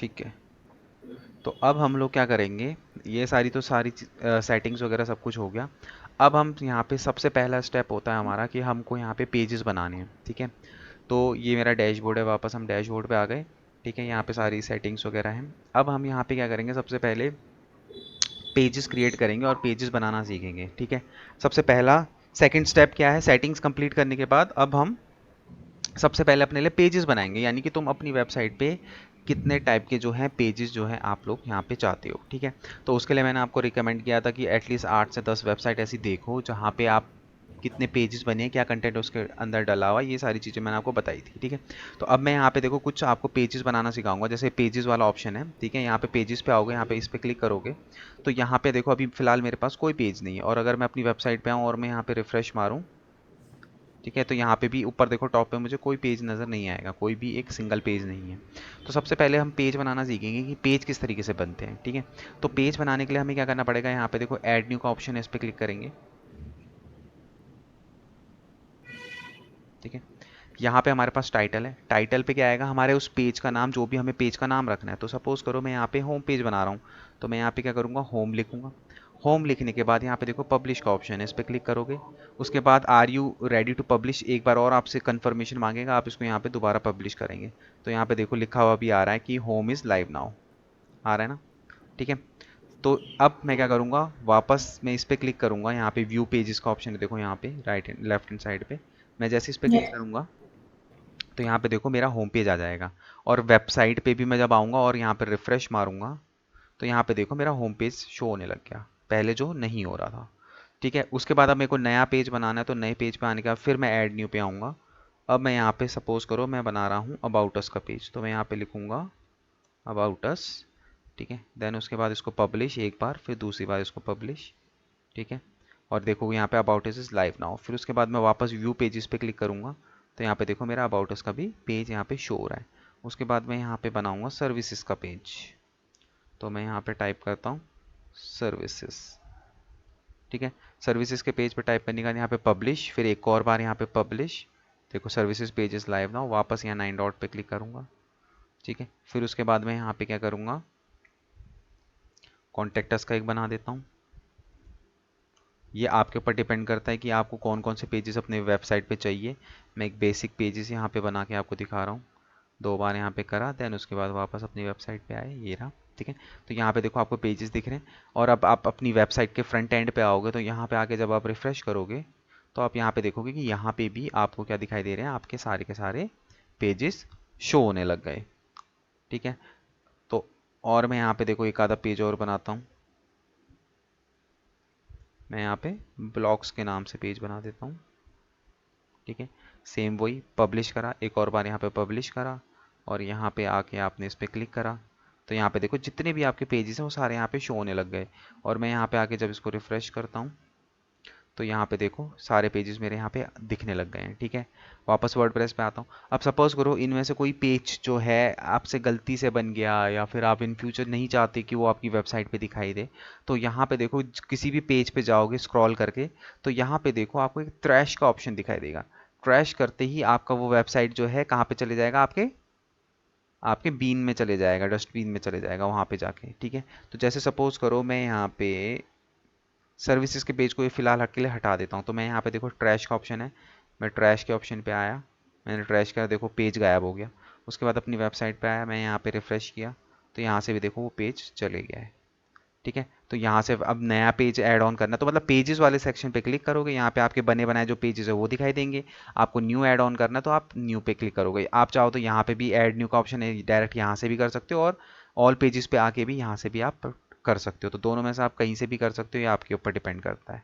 ठीक है, तो अब हम लोग क्या करेंगे, ये सारी तो सारी सेटिंग्स वगैरह सब कुछ हो गया। अब हम यहाँ पे सबसे पहला स्टेप होता है हमारा कि हमको यहाँ पे पेजेस बनाने हैं। ठीक है, तो ये मेरा डैशबोर्ड है, वापस हम डैशबोर्ड पे आ गए। ठीक है, यहाँ पे सारी सेटिंग्स वगैरह हैं। अब हम यहाँ पे क्या करेंगे, सबसे पहले पेजेस क्रिएट करेंगे और पेजेस बनाना सीखेंगे। ठीक है, सबसे पहला सेकंड स्टेप क्या है, सेटिंग्स कंप्लीट करने के बाद अब हम सबसे पहले अपने लिए पेजेस बनाएंगे, यानी कि तुम अपनी वेबसाइट पे कितने टाइप के जो हैं पेजेस जो हैं आप लोग यहाँ पे चाहते हो। ठीक है, तो उसके लिए मैंने आपको रिकमेंड किया था कि एटलीस्ट 8 से 10 वेबसाइट ऐसी देखो जहाँ पे आप कितने पेजेस बने, क्या कंटेंट उसके अंदर डला हुआ, ये सारी चीज़ें मैंने आपको बताई थी। ठीक है, तो अब मैं यहाँ पे देखो कुछ आपको पेजेस बनाना सिखाऊंगा। जैसे पेजेस वाला ऑप्शन है, ठीक है, यहाँ पे पेजेस पे आओगे, यहाँ पे इस पे क्लिक करोगे तो यहाँ पे देखो अभी फिलहाल मेरे पास कोई पेज नहीं है। और अगर मैं अपनी वेबसाइट पे आऊँ और मैं यहाँ पे रिफ्रेश मारूँ, ठीक है, तो यहाँ पे भी ऊपर देखो टॉप पे मुझे कोई पेज नज़र नहीं आएगा, कोई भी एक सिंगल पेज नहीं है। तो सबसे पहले हम पेज बनाना सीखेंगे कि पेज किस तरीके से बनते हैं। ठीक है, तो पेज बनाने के लिए हमें क्या करना पड़ेगा, यहाँ पे देखो ऐड न्यू का ऑप्शन है, इस पर क्लिक करेंगे। ठीक है, यहाँ पे हमारे पास टाइटल है, टाइटल पे क्या आएगा, हमारे उस पेज का नाम, जो भी हमें पेज का नाम रखना है। तो सपोज करो मैं यहाँ पे होम पेज बना रहा हूँ, तो मैं यहाँ पे क्या करूँगा, होम लिखूंगा। होम लिखने के बाद यहाँ पे देखो पब्लिश का ऑप्शन है, इस पर क्लिक करोगे। उसके बाद are you ready to publish, एक बार और आपसे कंफर्मेशन मांगेगा, आप इसको यहाँ पे दोबारा पब्लिश करेंगे। तो यहाँ पे देखो लिखा हुआ भी आ रहा है कि होम इज़ लाइव नाउ, आ रहा है ना। ठीक है, तो अब मैं क्या करूँगा, वापस मैं इस पर क्लिक करूँगा, यहाँ पे व्यू पेजेस का ऑप्शन है, देखो यहाँ पे right hand left hand side पे। मैं जैसे इस पर क्लिक करूँगा तो यहाँ पे देखो मेरा होम पेज आ जाएगा। और वेबसाइट पे भी मैं जब आऊँगा और यहाँ पे रिफ्रेश मारूंगा तो यहाँ पे देखो मेरा होम पेज शो होने लग गया, पहले जो नहीं हो रहा था। ठीक है, उसके बाद अब मेरे को नया पेज बनाना है, तो नए पेज पे आने के बाद फिर मैं ऐड न्यू पे आऊँगा। अब मैं यहाँ पे सपोज करो मैं बना रहा हूँ अबाउट अस का पेज, तो मैं यहाँ पे लिखूँगा अबाउट अस। ठीक है, देन उसके बाद इसको पब्लिश एक बार, फिर दूसरी बार इसको पब्लिश। ठीक है, और देखो यहाँ पे about us is live now. फिर उसके बाद मैं वापस व्यू पेजेस पे क्लिक करूँगा तो यहाँ पे देखो मेरा अबाउट अस का भी पेज यहाँ पे शो हो रहा है। उसके बाद मैं यहाँ पे बनाऊँगा सर्विसेज का पेज, तो मैं यहाँ पे टाइप करता हूँ सर्विसेज। ठीक है, सर्विसेज के पेज पे टाइप करने के बाद यहाँ पे पब्लिश, फिर एक और बार यहाँ पे पब्लिश। देखो services page is live now, वापस यहाँ 9 डॉट पे क्लिक करूँगा। ठीक है, फिर उसके बाद मैं यहाँ पे क्या करूँगा, कॉन्टेक्ट अस का एक बना देता हूँ। ये आपके ऊपर डिपेंड करता है कि आपको कौन कौन से पेजेस अपने वेबसाइट पे चाहिए। मैं एक बेसिक पेजेस यहाँ पे बना के आपको दिखा रहा हूँ। 2 बार यहाँ पे करा, देन उसके बाद वापस अपनी वेबसाइट पे आए, ये रहा। ठीक है, तो यहाँ पे देखो आपको पेजेस दिख रहे हैं। और अब आप अपनी वेबसाइट के फ्रंट एंड पे आओगे तो यहाँ पे आके जब आप रिफ्रेश करोगे तो आप यहाँ पे देखोगे कि यहाँ पे भी आपको क्या दिखाई दे रहे हैं, आपके सारे के सारे पेजेस शो होने लग गए। ठीक है, तो और मैं यहाँ पे देखो एक आधा पेज और बनाता हूँ। मैं यहाँ पे ब्लॉग्स के नाम से पेज बना देता हूँ। ठीक है, सेम वही पब्लिश करा, एक और बार यहाँ पे पब्लिश करा, और यहाँ पे आके आपने इस पर क्लिक करा तो यहाँ पे देखो जितने भी आपके पेजेस हैं वो सारे यहाँ पे शो होने लग गए। और मैं यहाँ पे आके जब इसको रिफ्रेश करता हूँ तो यहाँ पे देखो सारे पेजेस मेरे यहाँ पे दिखने लग गए हैं। ठीक है, वापस वर्डप्रेस पे आता हूँ। अब सपोज करो इनमें से कोई पेज जो है आपसे गलती से बन गया, या फिर आप इन फ्यूचर नहीं चाहते कि वो आपकी वेबसाइट पे दिखाई दे, तो यहाँ पे देखो किसी भी पेज पे जाओगे स्क्रॉल करके तो यहाँ पे देखो आपको एक ट्रैश का ऑप्शन दिखाई देगा। ट्रैश करते ही आपका वो वेबसाइट जो है कहाँ पे चले जाएगा, आपके आपके बीन में चले जाएगा, डस्टबिन में चले जाएगा वहाँ पे जाके। ठीक है, तो जैसे सपोज करो मैं यहाँ पे सर्विसेज के पेज को फिलहाल के लिए हटा देता हूँ, तो मैं यहाँ पे देखो ट्रैश का ऑप्शन है, मैं ट्रैश के ऑप्शन पे आया, मैंने ट्रैश किया, देखो पेज गायब हो गया। उसके बाद अपनी वेबसाइट पे आया, मैं यहाँ पे रिफ्रेश किया तो यहाँ से भी देखो वो पेज चले गया है। ठीक है, तो यहाँ से अब नया पेज ऐड ऑन करना, तो मतलब पेजेस वाले सेक्शन पे क्लिक करोगे, यहाँ पे आपके बने बनाए जो पेजेस है वो दिखाई देंगे। आपको न्यू ऐड ऑन करना तो आप न्यू पे क्लिक करोगे। आप चाहो तो यहाँ पे भी ऐड न्यू का ऑप्शन है, डायरेक्ट यहाँ से भी कर सकते हो, और ऑल पेजेस पे आके भी यहाँ से भी आप कर सकते हो। तो दोनों में से आप कहीं से भी कर सकते हो, ये आपके ऊपर डिपेंड करता है।